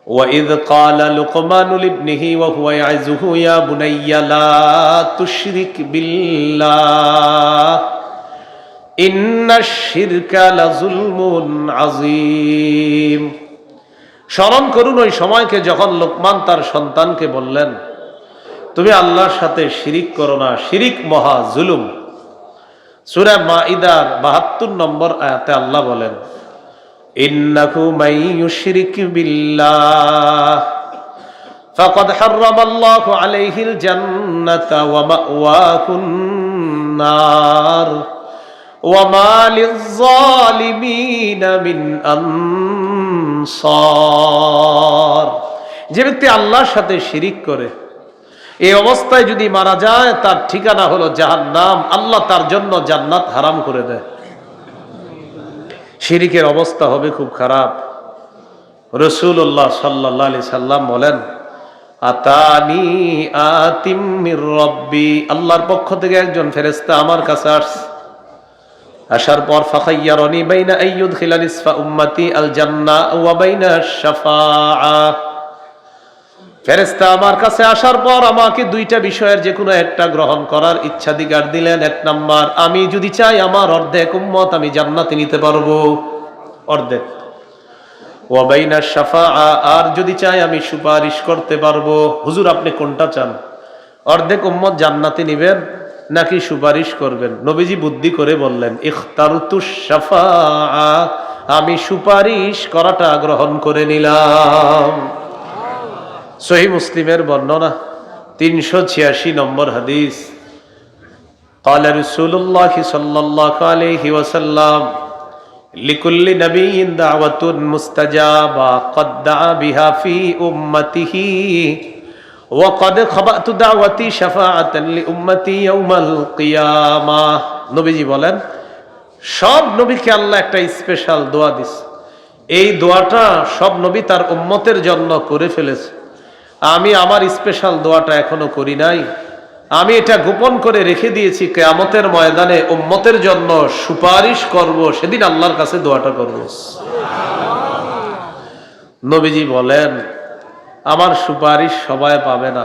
وَإِذْ قَالَ لُقْمَانُ لِابْنِهِ وَهُوَ يَعِظُهُ يَا بُنَيَّ لَا تُشْرِكْ بِاللَّهِ إِنَّ الشِّرْكَ لَظُلْمٌ عَظِيمٌ। স্মরণ করুন ওই সময়কে যখন লোকমান তার সন্তানকে বললেন, তুমি আল্লাহর সাথে শিরিক করো না, শিরিক মহা জুলুম। সূরা মাইদার ৭২ নম্বর আয়াতে আল্লাহ বলেন, ইন্নাহু মান ইউশরিক বিল্লাহ ফাকাদ হারামাল্লাহু আলাইহিল জান্নাতা ওয়া মাওয়াহুন নার ওয়া মা লিয-যালিমিনা মিন আনসার। যে ব্যক্তি আল্লাহর সাথে শিরিক করে এই অবস্থায় যদি মারা যায়, তার ঠিকানা হলো জাহান্নাম। আল্লাহ তার জন্য জান্নাত হারাম করে দেয়। শিরিকের অবস্থা হবে খুব খারাপ। রাসূলুল্লাহ সাল্লাল্লাহু আলাইহি সাল্লাম বলেন, আতানি আতিম মির রব্বি, আল্লাহর পক্ষ থেকে একজন ফেরেশতা আমার কাছে আসছে। আসার পর ফাখায়্যারানি বাইনা আইয়ুদখিলা নিসফা উম্মতি আল জান্নাহ ওয়া বাইনা আশ-শাফাআহ। ফেরেশতা আমার কাছে আসার পর আমাকে দুইটা বিষয়ের যে কোনো একটা গ্রহণ করার ইচ্ছাধিকার দিলেন। এক নাম্বার, আমি যদি চাই আমার অর্ধেক উম্মত আমি জান্নাতে নিতে পারবো, অর্ধেক। ওয়া বাইনা আশ-শাফাআ, আর যদি চাই আমি সুপারিশ করতে পারবো। হুজুর আপনি কোনটা চান, অর্ধেক উম্মত জান্নাতে নিবেন নাকি সুপারিশ করবেন? নবীজি বুদ্ধি করে বললেন, ইখতারতুশ শাফাআ, আমি সুপারিশ করাটা গ্রহণ করে নিলাম। সহিহ মুসলিমের বর্ণনা ৩৮৬ নম্বর হাদিস। قال رسول الله صلى الله عليه وسلم لكل نبي دعوة مستجابة قد دعا بها في أمته وقد خبأت دعوتي شفاعة لأمتي يوم القيامة। নবীজি বলেন, সব নবীকে আল্লাহ একটা স্পেশাল দোয়া দিছে। এই দোয়াটা সব নবী তার উম্মতের জন্য করে ফেলেছে। আমি আমার স্পেশাল দোয়াটা এখনো করি নাই। আমি এটা গোপন করে রেখে দিয়েছি, কিয়ামতের ময়দানে উম্মতের জন্য সুপারিশ করব, সেদিন আল্লাহর কাছে দোয়াটা করব। নবীজি বলেন, আমার সুপারিশ সবাই পাবে না।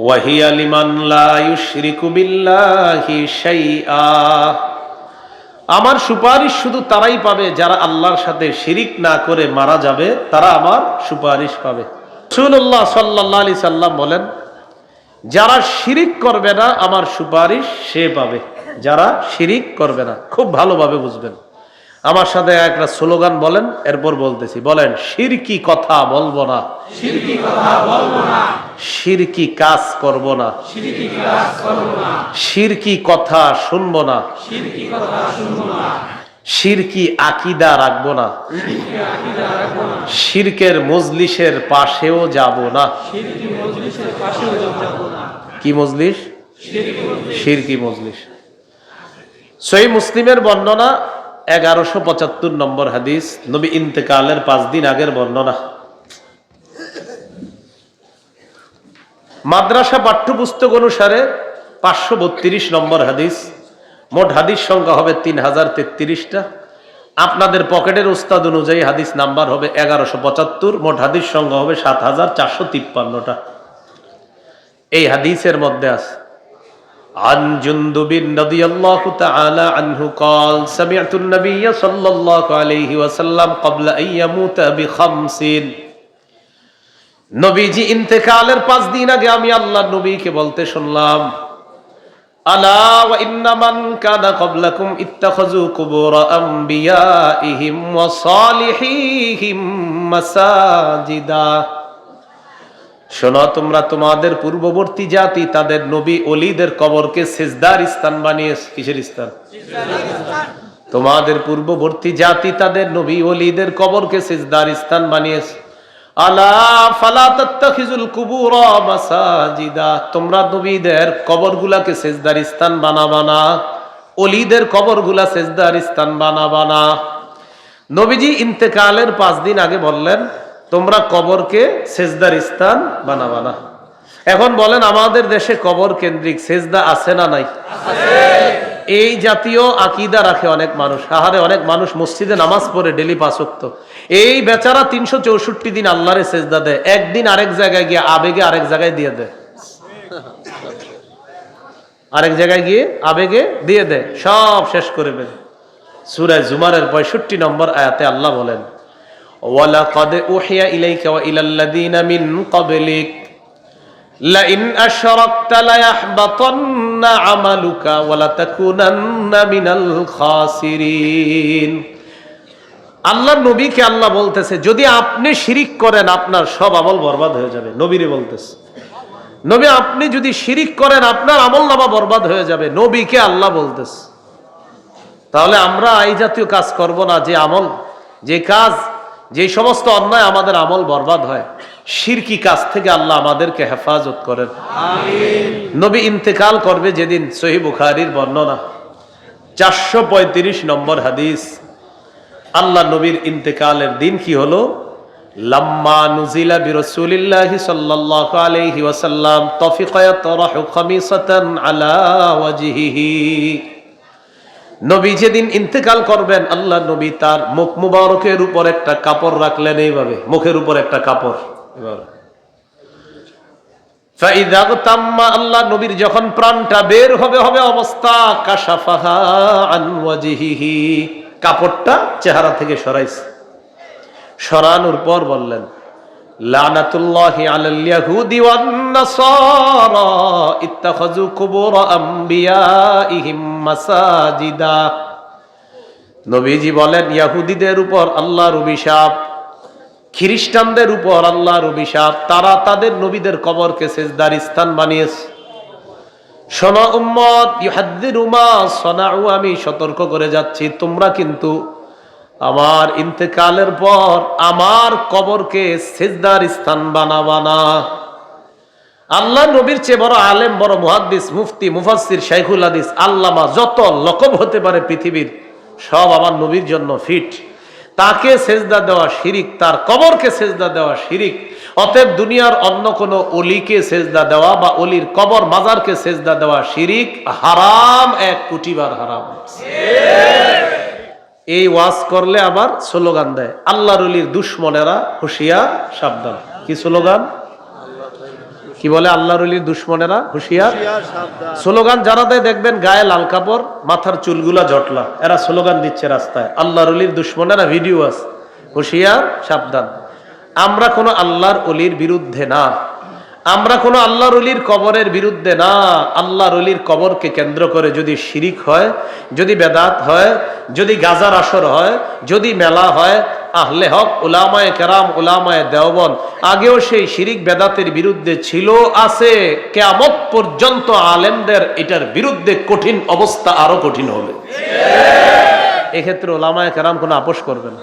ওয়াহিয়া লিমান লা ইউশরিকু বিল্লাহি শাইআ, আমার সুপারিশ শুধু তারাই পাবে যারা আল্লাহর সাথে শিরিক না করে মারা যাবে, তারা আমার সুপারিশ পাবে। রাসূলুল্লাহ সাল্লাল্লাহু আলাইহি সাল্লাম বলেন, যারা শিরিক করবে না আমার সুপারিশ সে পাবে। যারা শিরিক করবে না, খুব ভালোভাবে বুঝবেন। আমার সাথে একটা স্লোগান বলেন, এরপর বলতেছি। বলেন, শিরকি কথা বলবো না, শিরকি কথা বলবো না, শিরকি কাজ করব না, শিরকি কাজ করব না, শিরকি কথা শুনবো না, শিরকি কথা শুনবো না, শিরকি আকীদা রাখবো না, শিরকি আকীদা রাখবো না, শিরকের মজলিসের পাশেও যাব না, শিরকি মজলিসের পাশেও যাব না। কি মজলিস? শিরকি মজলিস। সহিহ মুসলিমের বর্ণনা 1175 নম্বর হাদিস, নবী ইন্তেকালের 5 দিন আগের বর্ণনা। মাদ্রাসা পাঠ্যপুস্তক অনুসারে 532 নম্বর হাদিস। মোট হাদিস সংখ্যা হবে 3033টা। আপনাদের পকেটের উস্তাদ অনুযায়ী হাদিস নাম্বার হবে 1175, মোট হাদিস সংখ্যা হবে 7453টা। এই হাদিসের মধ্যে আছে, عن جندب رضي الله تعالى عنه قال سمعت النبي صلى الله عليه وسلم قبل أن يموت ب5। নবীজি ইন্তেকালের 5 দিন আগে আমি আল্লাহর নবীকে বলতে শুনলাম, আলা ওয়া ইন্না মান কানা ক্বাবলাকুম ইত্তাখাযু কুবুর আমবিয়াইহিম ওয়া সালিহিহিম মাসাজিদা। শোনো, তোমরা তোমাদের পূর্ববর্তী জাতি তাদের নবী ওলিদের কবরকে সিজদার স্থান বানিয়েছে। কিসের স্থান? তোমাদের পূর্ববর্তী জাতি তাদের নবী ওলিদের কবরকে সিজদার স্থান বানিয়েছে। আলা ফালা তাত্তাখিজুল কুবুর মাসাজিদা, তোমরা নবীদের কবরগুলাকে সিজদার স্থান বানাবা না, ওলিদের কবরগুলা সিজদার স্থান বানাবা না। নবীজি ইন্তেকালের 5 দিন আগে বললেন, তোমরা কবরকে সেজদার স্থান বানাবা না। এখন বলেন, আমাদের দেশে কবর কেন্দ্রিক সেজদা আছে না নাই? এই জাতীয় আকীদা রাখে অনেক মানুষ। আহারে, অনেক মানুষ মসজিদে নামাজ পড়ে ডেলি 5 ওয়াক্ত, এই বেচারা 364 দিন আল্লাহরে সেজদা দেয়, একদিন আরেক জায়গায় গিয়ে আবেগে আরেক জায়গায় দিয়ে দেয়, আরেক জায়গায় গিয়ে আবেগে দিয়ে দেয়, সব শেষ করে দেয়। সূরা জুমারের 65 নম্বর আয়াতে আল্লাহ বলেন, ওয়ালাকাদ উহিয়া ইলাইকা ওয়া ইলাল্লাযীনা মিন ক্বাবলিক লাইন আশরাকতা লায়াহবাতান্না আমালুকা ওয়া লাতাকুনান্না মিনাল খাসিরিন। আল্লাহর নবীকে আল্লাহ বলতেছে, যদি আপনি শিরিক করেন আপনার সব আমল বরবাদ হয়ে যাবে। নবীরে বলতেছে, নবী আপনি যদি শিরিক করেন আপনার আমলনামা বরবাদ হয়ে যাবে। নবীকে আল্লাহ বলতেছে। তাহলে আমরা এই জাতীয় কাজ করব না, যে আমল, যে কাজ, যে সমস্ত অন্যায় আমাদের আমল বরবাদ হয়, শিরকি কাজ থেকে আল্লাহ আমাদেরকে হেফাজত করেন, আমিন। নবী ইন্তেকাল করবে যেদিন, সহিহ বুখারীর বর্ণনা 435 নম্বর হাদিস। আল্লাহ নবীর ইন্তেকালের দিন কি হলো? লাম্মা নুজিলা বিরাসূলিল্লাহি সাল্লাল্লাহু আলাইহি ওয়াসাল্লাম তাফিকা ইয়াতরাহু খামিসাতান আলা ওয়াজহিহি। নবী যেদিন ইন্তেকাল করবেন, আল্লাহ নবী তার মুখ মুবারকের উপর একটা কাপড় রাখলেন, এইভাবে মুখের উপর একটা কাপড়। ফাইযা তাম্মা, আল্লাহ নবীর যখন প্রাণটা বের হবে অবস্থা, কাশাফাহা আন ওয়াজহিহি, কাপড়টা চেহারা থেকে সরাইছে। সরানোর পর বললেন, লানাতুল্লাহি আলাল ইয়াহুদি ওয়ান নাসারা ইত্তাখাযু কুবুর আমবিয়াইহিম মাসাজিদা। নবীজি বলেন, ইহুদিদের উপর আল্লাহর অভিশাপ, খ্রিস্টানদের উপর আল্লাহর অভিশাপ, তারা তাদের নবীদের কবরকে সিজদার স্থান বানিয়েছে। শোনো উম্মত, ইউহাদ্দিরু মা সানাউ, আমি সতর্ক করে যাচ্ছি, তোমরা কিন্তু আমার ইন্তেকালের পর আমার কবরকে সিজদার স্থান বানাবা না। আল্লাহ নবীর চেয়ে বড় আলেম, বড় মুহাদ্দিস, মুফতি, মুফাসসির, শাইখুল হাদিস, আল্লামা, যত লকব হতে পারে পৃথিবীর, সব আমার নবীর জন্য ফিট। তাকে সেজদা দেওয়া শিরিক, তার কবরকে সেজদা দেওয়া শিরিক। অতএব দুনিয়ার অন্য কোন অলিকে সেজদা দেওয়া বা অলির কবর মাজারকে সেজদা দেওয়া শিরিক, হারাম, 1 কোটি বার হারাম। এই ওয়াজ করলে আবার স্লোগান দেয়, আল্লাহর ওলির দুশমনেরা হুঁশিয়ার সাবধান। কি স্লোগান? কি বলে? আল্লাহর ওলির দুশমনেরা হুঁশিয়ার সাবধান। স্লোগান যারা দেয় দেখবেন গায়ে লাল কাপড়, মাথার চুলগুলা জটলা, এরা স্লোগান দিচ্ছে রাস্তায়, আল্লাহর ওলির দুশমনেরা, ভিডিও আছে, হুঁশিয়ার সাবধান। আমরা কোনো আল্লাহর ওলির বিরুদ্ধে না, আমরা কোনো আল্লাহর ওলির কবরের বিরুদ্ধে না। আল্লাহর ওলির কবরকে কেন্দ্র করে যদি শিরিক হয়, যদি বেদাত হয়, যদি গাজার আসর হয়, যদি মেলা হয়, আহলে হক, উলামায়ে কেরাম, উলামায়ে দেওবন্দ আগেও সেই শিরিক বেদাতের বিরুদ্ধে ছিল, আছে, কিয়ামত পর্যন্ত আলেমদের এটার বিরুদ্ধে কঠিন অবস্থা আরো কঠিন হবে। এক্ষেত্রে উলামায়ে কেরাম কোনো আপোষ করবে না।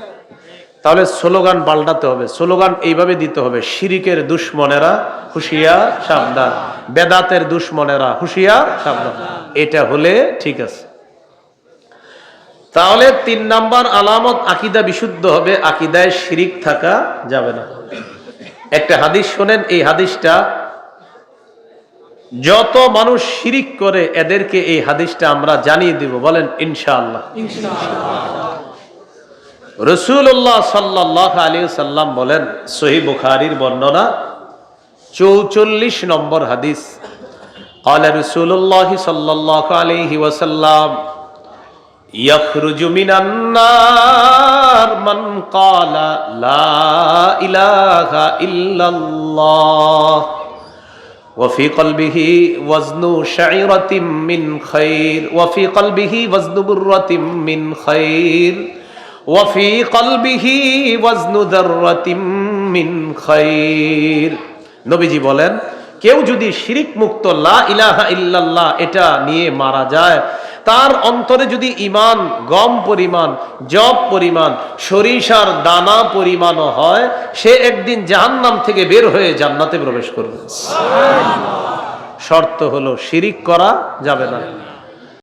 তাহলে স্লোগান পাল্টাতে হবে, স্লোগান এইভাবে দিতে হবে, শিরিকের দুশমনেরা হুঁশিয়ার সাবধান, বেদাতের দুশমনেরা হুঁশিয়ার সাবধান। এটা হলে ঠিক আছে। তাহলে 3 নাম্বার আলামত, আকীদা বিশুদ্ধ হবে, আকীদায় শিরিক থাকা যাবে না। একটা হাদিস শোনেন, এই হাদিসটা যত মানুষ শিরিক করে এদেরকে এই হাদিসটা আমরা জানিয়ে দিব, বলেন ইনশাআল্লাহ। রাসূলুল্লাহ সাল্লাল্লাহু আলাইহি সাল্লাম বলেন, সহিহ বুখারীর বর্ণনা 44 নম্বর হাদিস, ক্বালা রাসূলুল্লাহ সাল্লাল্লাহু আলাইহি ওয়াসাল্লাম, ইয়াখরুজু মিনান নার মান ক্বালা লা ইলাহা ইল্লাল্লাহ ওয়া ফি কলবিহি ওয়াজনু শাইরাতিন মিন খায়র ওয়া ফি কলবিহি ওয়াজনু বুররাতিন মিন খায়র ওয়াফি কলবিহি ওয়াজনু যাররাতিন মিন খায়র। নবীজি বলেন, কেউ যদি শিরিক মুক্ত লা ইলাহা ইল্লাল্লাহ এটা নিয়ে মারা যায়, তার অন্তরে যদি ঈমান গম পরিমাণ, জব পরিমাণ, সরিষার দানা পরিমাণও হয়, সে একদিন জাহান্নাম থেকে বের হয়ে জান্নাতে প্রবেশ করবে। সুবহানাল্লাহ। শর্ত হলো শিরিক করা যাবে না।